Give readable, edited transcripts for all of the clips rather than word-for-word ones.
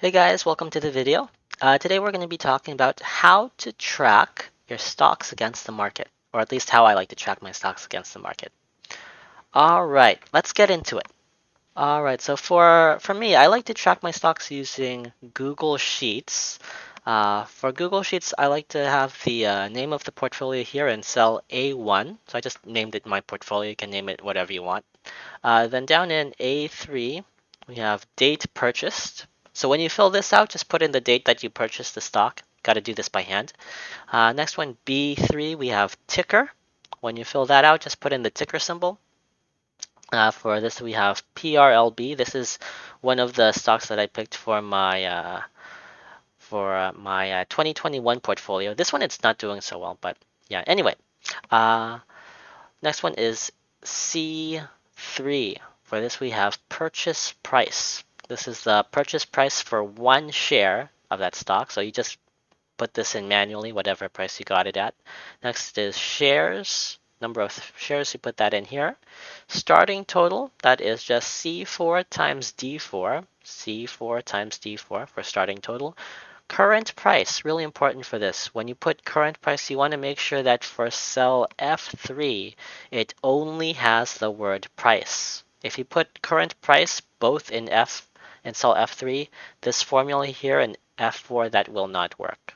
Hey guys, welcome to the video. Today we're going to be talking about how to track your stocks against the market, or at least how I like to track my stocks against the market. All right, let's get into it. All right, so for me, I like to track my stocks using Google Sheets. For Google Sheets, I like to have the name of the portfolio here and cell A1. So I just named it my portfolio. You can name it whatever you want. Then down in A3, we have date purchased. So when you fill this out, just put in the date that you purchased the stock. Got to do this by hand. Next one, B3, we have ticker. When you fill that out, just put in the ticker symbol. For this, we have PRLB. This is one of the stocks that I picked for my 2021 portfolio. This one it's not doing so well, but yeah. Anyway, uh, next one is C3. For this, we have purchase price. This is the purchase price for one share of that stock. So you just put this in manually, whatever price you got it at. Next is shares. Number of shares, you put that in here. Starting total, that is just C4 times D4. C4 times D4 for starting total. Current price, really important for this. When you put current price, you want to make sure that for cell F3, it only has the word price. If you put current price both in cell F3, this formula here in F4, that will not work.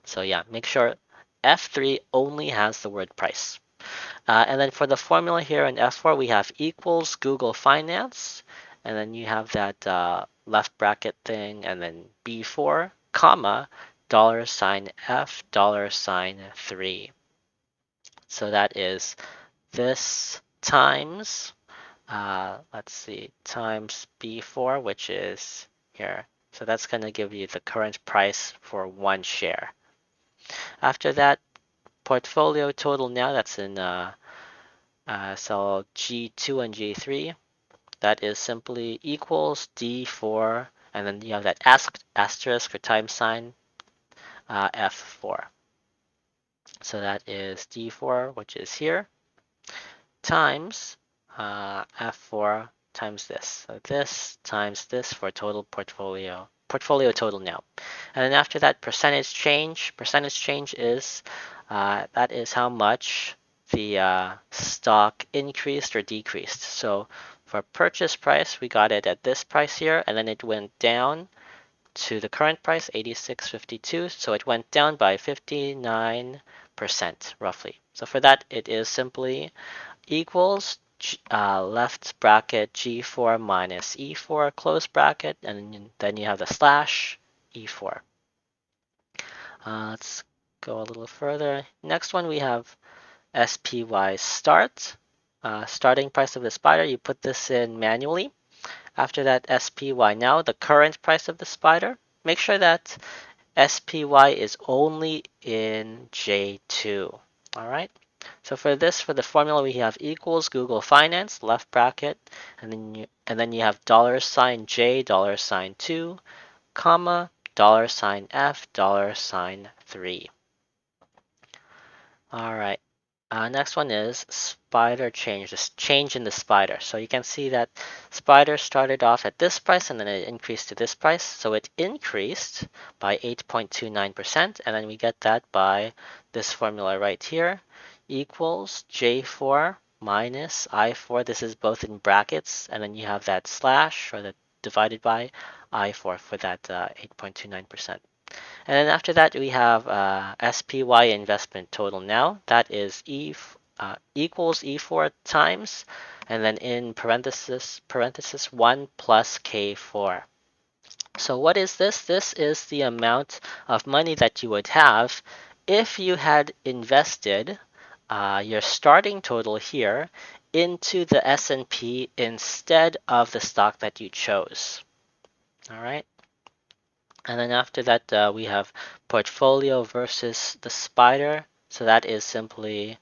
So yeah, make sure F3 only has the word price. And then for the formula here in F4, we have equals Google Finance, and then you have that left bracket thing, and then B4, comma, $F, $3. So that is this times, let's see, times B4, which is here. So that's going to give you the current price for one share. After that, portfolio total now, that's in cell G2 and G3. That is simply equals D4, and then you have that asterisk or time sign, F4. So that is D4, which is here, times F4 times this. So this times this for total portfolio total now. And then after that, percentage change. Percentage change is that is how much the stock increased or decreased. So for purchase price, we got it at this price here, and then it went down to the current price, 86.52. So it went down by 59% roughly. So for that, it is simply equals left bracket G4 minus E4 close bracket, and then you have the slash E4. Let's go a little further. Next one we have SPY start. Starting price of the spider, you put this in manually. After that, SPY now, the current price of the spider. Make sure that SPY is only in J2. All right. So for this, for the formula, we have equals Google Finance, left bracket, and then you have $J, $2, comma, $F, $3. All right. Next one is spider change, this change in the spider. So you can see that spider started off at this price and then it increased to this price. So it increased by 8.29%, and then we get that by this formula right here, equals J4 minus I4. This is both in brackets, and then you have that slash or the divided by I4 for that 8.29%. And then after that, we have SPY investment total now. That is equals E4 times, and then in parenthesis 1 plus K4. So what is this? This is the amount of money that you would have if you had invested your starting total here into the S&P instead of the stock that you chose. All right. And then after that, we have portfolio versus the spider. So that is simply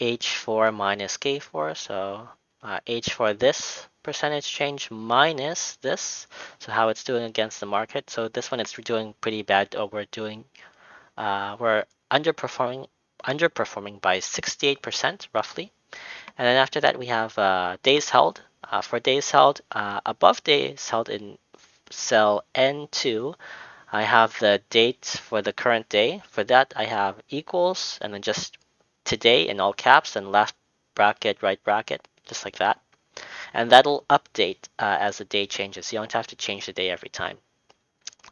H4 minus K4. So H4 this percentage change minus this. So how it's doing against the market. So this one it's doing pretty bad. Or we're underperforming by 68% roughly. And then after that we have days held. For days held, above days held in cell N2, I have the date for the current day. For that, I have equals and then just today in all caps and left bracket, right bracket, just like that. And that'll update as the day changes. You don't have to change the day every time.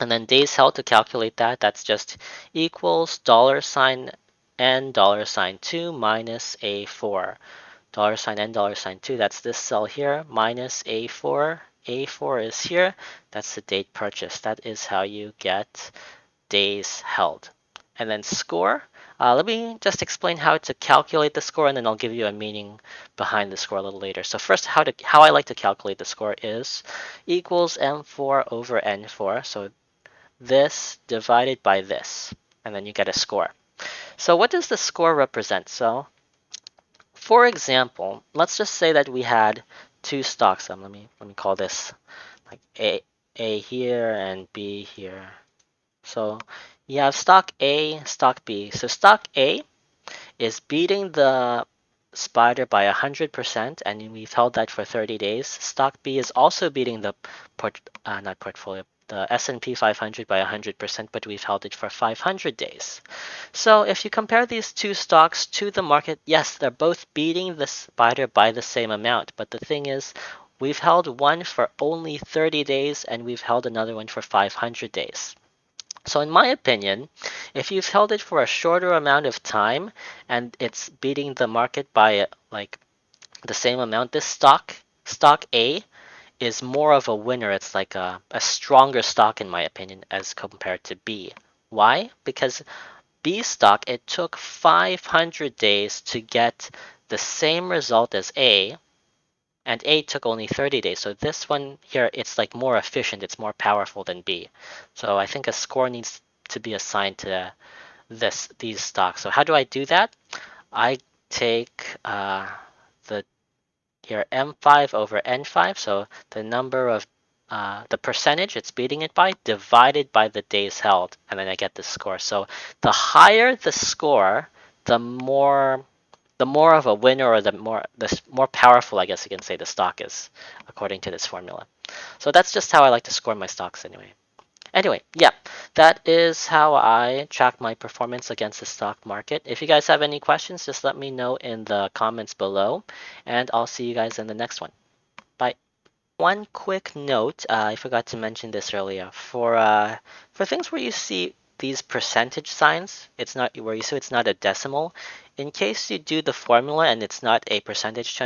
And then days held to calculate that, that's just equals $sign n $2 minus A4. $sign n $2, that's this cell here, minus A4. A4 is here. That's the date purchased. That is how you get days held. And then score. Let me just explain how to calculate the score, and then I'll give you a meaning behind the score a little later. So first, how I like to calculate the score is equals M4 over N4. So this divided by this, and then you get a score. So what does the score represent? So for example, let's just say that we had two stocks. Let me call this like A here and B here. So you have stock A, stock B. So stock A is beating the spider by 100%, and we've held that for 30 days. Stock B is also beating the not portfolio, the S&P 500 by 100%, but we've held it for 500 days. So if you compare these two stocks to the market, yes, they're both beating the spider by the same amount. But the thing is, we've held one for only 30 days, and we've held another one for 500 days. So in my opinion, if you've held it for a shorter amount of time and it's beating the market by like the same amount, this stock A is more of a winner. It's like a stronger stock in my opinion as compared to B. Why? Because B stock, it took 500 days to get the same result as A, and A took only 30 days. So this one here, it's like more efficient, it's more powerful than B. So I think a score needs to be assigned to these stocks. So how do I do that? I take the here M5 over N5, so the number of the percentage it's beating it by divided by the days held, and then I get the score. So the higher the score, the more of a winner, or the more powerful, I guess you can say, the stock is, according to this formula. So that's just how I like to score my stocks anyway. Anyway, yeah, that is how I track my performance against the stock market. If you guys have any questions, just let me know in the comments below, and I'll see you guys in the next one. Bye. One quick note, I forgot to mention this earlier. For things where you see these percentage signs, it's not where you see it's not a decimal. In case you do the formula and it's not a percentage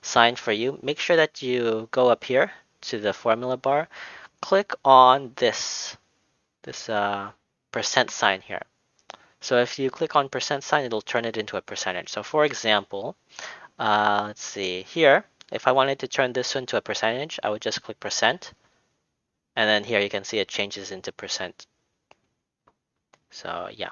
sign for you, make sure that you go up here to the formula bar, click on this percent sign here. So if you click on percent sign, it'll turn it into a percentage. So for example, let's see here. If I wanted to turn this into a percentage, I would just click percent. And then here you can see it changes into percent. So yeah.